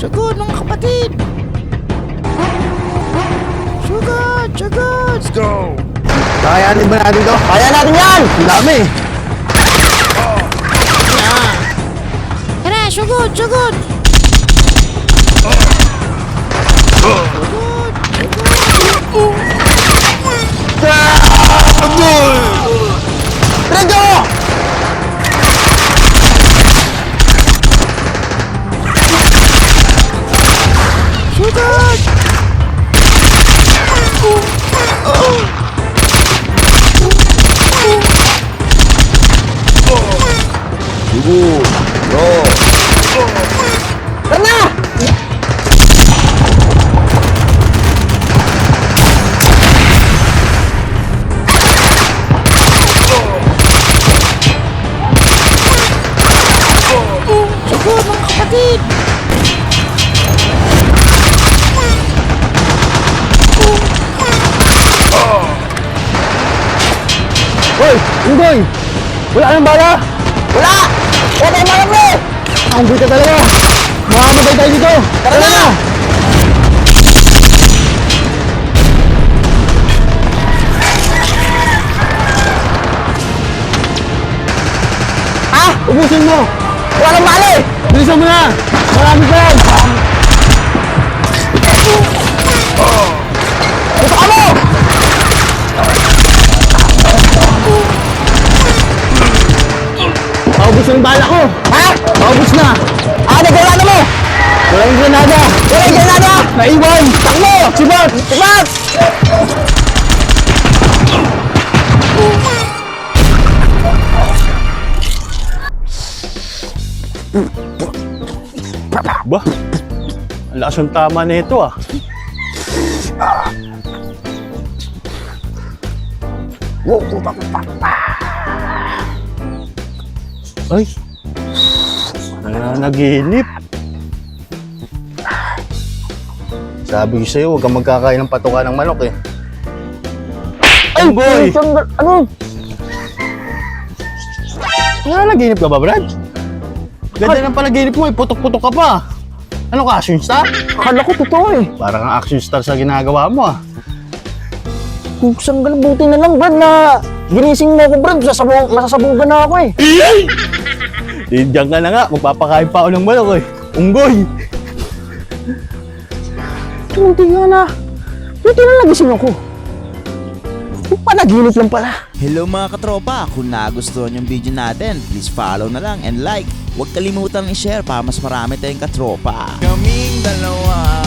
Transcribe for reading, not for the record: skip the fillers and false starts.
Sugod mga kapatid! Sugod! Sugod! Let's go! Kakayanin ba natin to? Kaya natin yan! Ang dami! Tara, sugod! Sugod! Redo! Sugod! Sugod! Bro! Tara na! Sugod mga kapatid! Hoy! Unggoy! Wala nang bala! Wala! Wala tayong bala, bro! Ang buta talaga! Makamatay tayo dito! Tara na! Ha? Ubusin mo! Wala nang bala eh! Bilisan mo na! Marami pa yan! Buta ka mo! Maubos na yung bala ko! Ha? Maubos na! Nagulano mo! Walang granada! Walang granada! Naiwan! Takbo! Sibat! Sibat! Ba? Ang lakas yung tama na ito ah. Ay! Nananaginip. Sabi ko sa'yo, huwag kang magkakain ng patuka ng manok eh. Ay, boy! Ano? Nananaginip ka ba, Brad? Ganda ng panaginip mo eh, putok-putok ka pa. Ano ka, action star? Akala ko totoo eh. Parang ang action star sa ginagawa mo ah. Kung saan buti na lang, Brad, na ginising mo ako, Brad. Masasabugan na ako eh. Diyan ka na nga, magpapakain pa ako ng manok eh. Unggoy! Buti nga na. Buti na nagising ako. Panaginip lang pala. Hello mga katropa, kung nagustuhan yung video natin, please follow na lang and like. Huwag kalimutan i-share para mas marami tayong katropa. Kaming dalawa